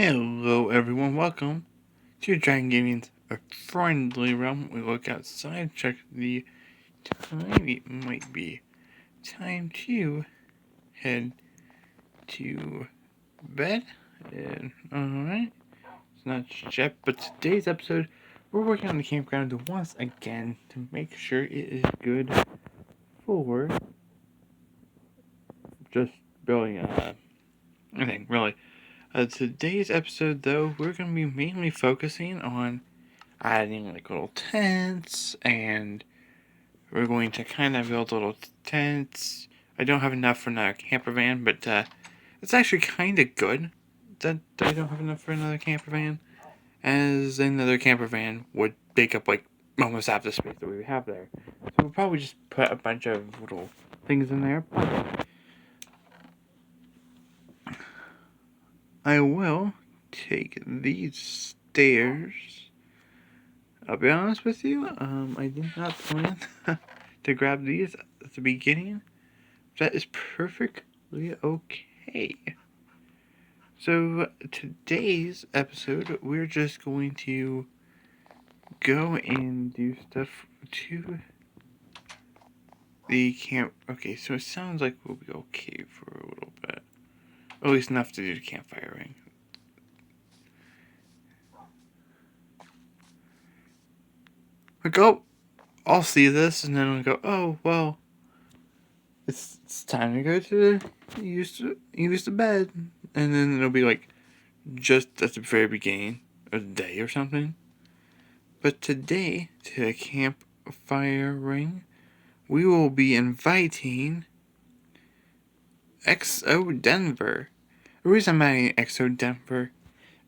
Hello everyone, welcome to Dragon Gaming's A Friendly Realm. We look outside, check the time. It might be time to head to bed. Alright, it's not yet, but today's episode, we're working on the campground once again to make sure it is good for just building anything, really. Today's episode, though, we're going to be mainly focusing on adding like little tents, and we're going to kind of build little tents. I don't have enough for another camper van, but it's actually kind of good that I don't have enough for another camper van, as another camper van would take up like almost half the space that we have there. So we'll probably just put a bunch of little things in there. But I will take these stairs. I'll be honest with you, I did not plan to grab these at the beginning. That is perfectly okay. So, today's episode, we're just going to go and do stuff to the camp. Okay, so it sounds like we'll be okay for a little bit. At least enough to do the campfiring. I go, I'll see this, and then I'll go, oh, well, it's time to go to use the bed, and then it'll be like just at the very beginning of the day or something. But today, to the campfire ring, we will be inviting XO Denver. The reason I'm adding XO Denver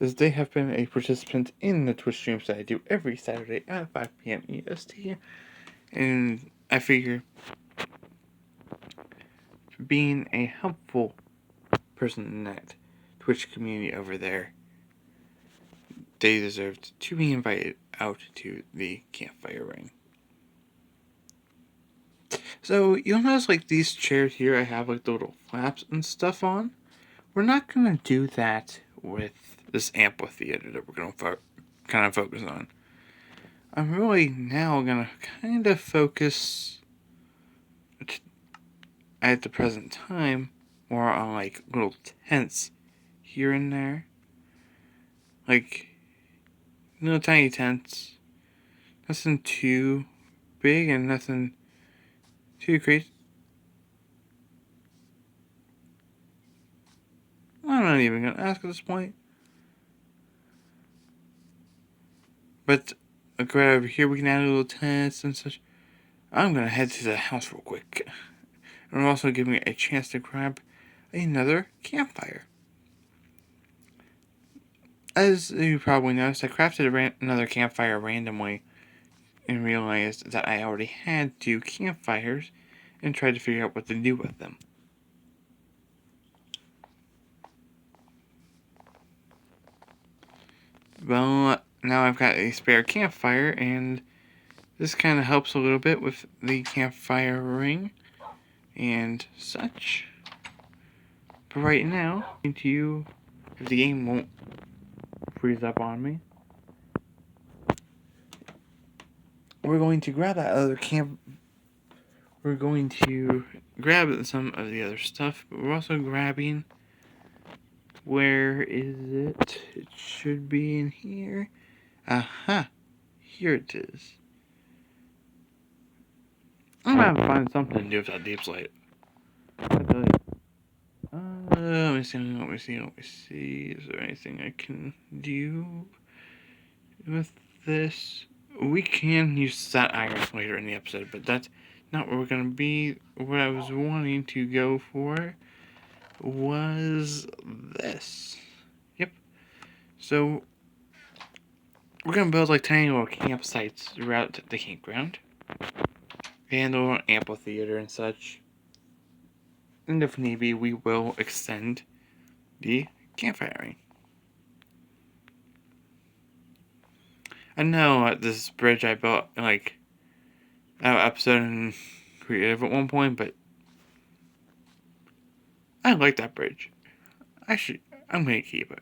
is they have been a participant in the Twitch streams that I do every Saturday at 5 p.m. EST, and I figure being a helpful person in that Twitch community over there, they deserved to be invited out to the campfire ring. So you'll notice like these chairs here, I have like the little flaps and stuff on. We're not going to do that with this amphitheater that we're going to kind of focus on. I'm really now going to kind of focus at the present time more on like little tents here and there. Like little tiny tents. Nothing too big and nothing too crazy. I'm not even going to ask at this point. But right over here we can add a little tents and such. I'm going to head to the house real quick. And it'll also give me a chance to grab another campfire. As you probably noticed, I crafted another campfire randomly and realized that I already had 2 campfires and tried to figure out what to do with them. Well, now I've got a spare campfire, and this kind of helps a little bit with the campfire ring and such. But right now, if the game won't freeze up on me, we're going to grab that other We're going to grab some of the other stuff, but we're also grabbing. Where is it? It should be in here. Aha! Here it is. I'm gonna have to find something to do with that deep slate. Let me see. Is there anything I can do with this? We can use that iron later in the episode, but that's not where we're gonna be. What I was wanting to go for was this. Yep. So we're gonna build like tiny little campsites throughout the campground, and a little amphitheater and such. And if need be, we will extend the campfiring. I know this bridge I built like an episode in creative at one point, but I like that bridge. I'm gonna keep it.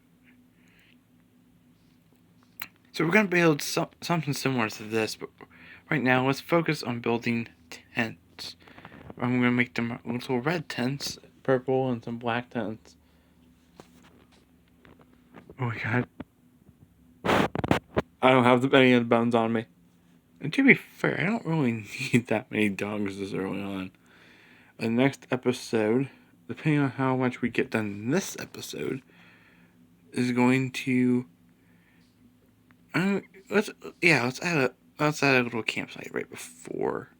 So we're going to build something similar to this, but right now let's focus on building tents. I'm going to make them little red tents, purple, and some black tents. Oh my god. I don't have any of the bones on me. And to be fair, I don't really need that many dogs this early on. The next episode, depending on how much we get done in this episode, is going to... let's add a little campsite right before.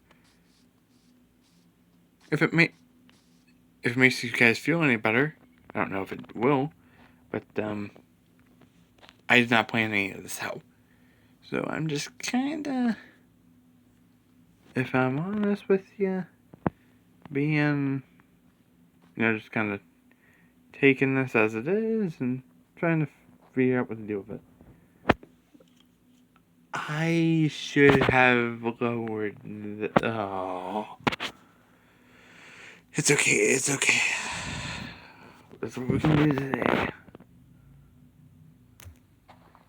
If it makes you guys feel any better, I don't know if it will, but I did not plan any of this out. So I'm just kinda, if I'm honest with you, being, just kind of taking this as it is and trying to figure out what to do with it. I should have lowered It's okay. That's what we can do today.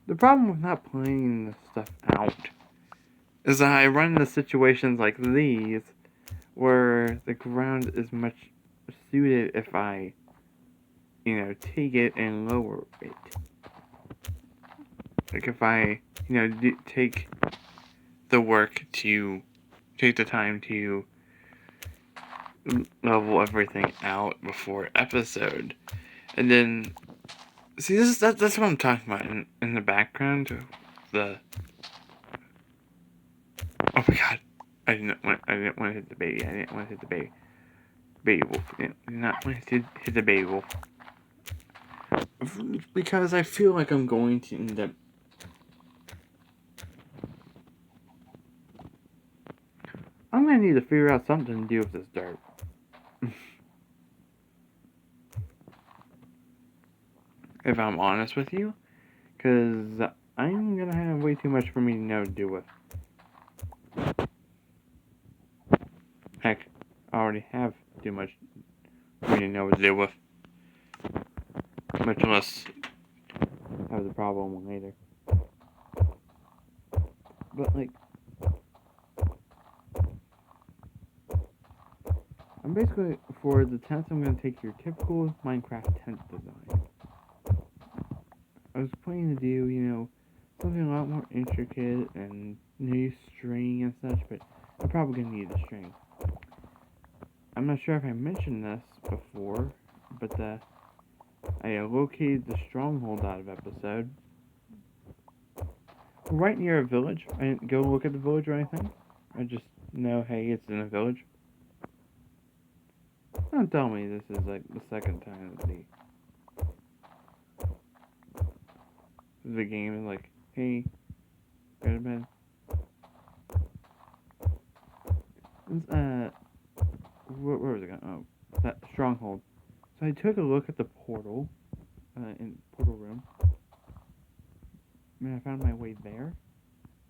The problem with not planning this stuff out is that I run into situations like these where the ground is much suited if I, take it and lower it. Like if I, take the time to level everything out before episode. And then, see, that's what I'm talking about in the background. Oh my god. I didn't want to hit the baby. Baby wolf. I did not want to hit the baby wolf. Because I feel like I'm going to end up... I'm going to need to figure out something to do with this dirt. If I'm honest with you. Because I'm going to have way too much for me to know to do with. Heck, I already have too much for me to know what to do with. Much less have the problem later. But, I'm basically, for the tents, I'm going to take your typical Minecraft tent design. I was planning to do, something a lot more intricate and use string and such, but I'm probably going to need the string. I'm not sure if I mentioned this before, but I located the stronghold out of episode. Right near a village. I didn't go look at the village or anything. I just know, hey, it's in a village. Don't tell me this is like the second time that the game is like, hey, go to bed. Where was it going? Oh, that stronghold. So I took a look at the portal, in portal room. I found my way there.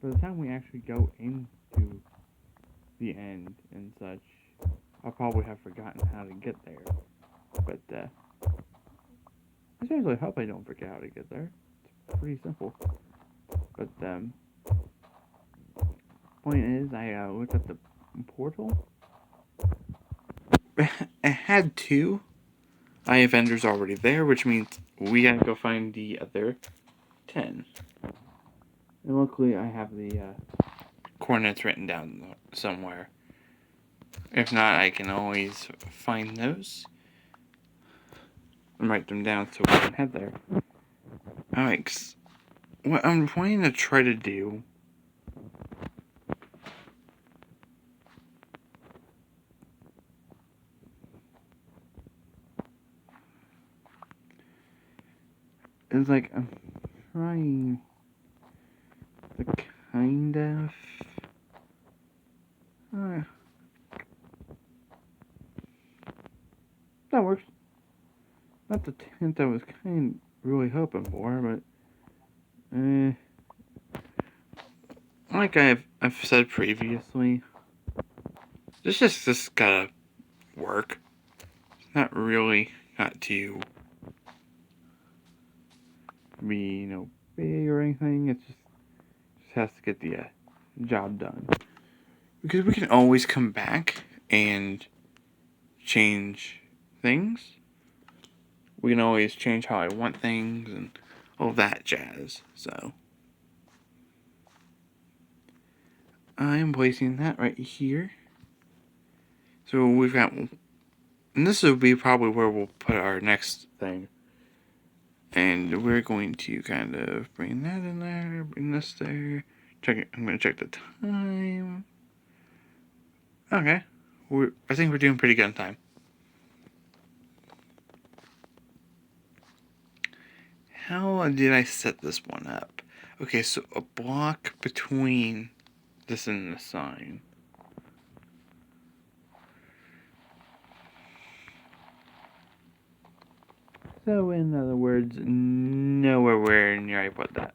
By the time we actually go into the end and such, I'll probably have forgotten how to get there. But, I seriously hope I don't forget how to get there. It's pretty simple. But, point is, I looked at the portal. It had 2 Eye of Enders already there, which means we gotta go find the other 10. And luckily, I have the coordinates written down somewhere. If not, I can always find those and write them down so we can head there. Alright, what I'm planning to try to do is I'm trying to kind of that works. Not the tent I was kind of really hoping for, but like I've said previously, this just gotta work. It's not really got to be big or anything. It's just has to get the job done. Because we can always come back and change things. We can always change how I want things and all that jazz. So I'm placing that right here. So we've got, and this will be probably where we'll put our next thing. And we're going to kind of bring that in there, bring this there. Check it. I'm going to check the time. Okay. I think we're doing pretty good on time. How did I set this one up? Okay, so a block between this and the sign. So in other words, nowhere near I put that.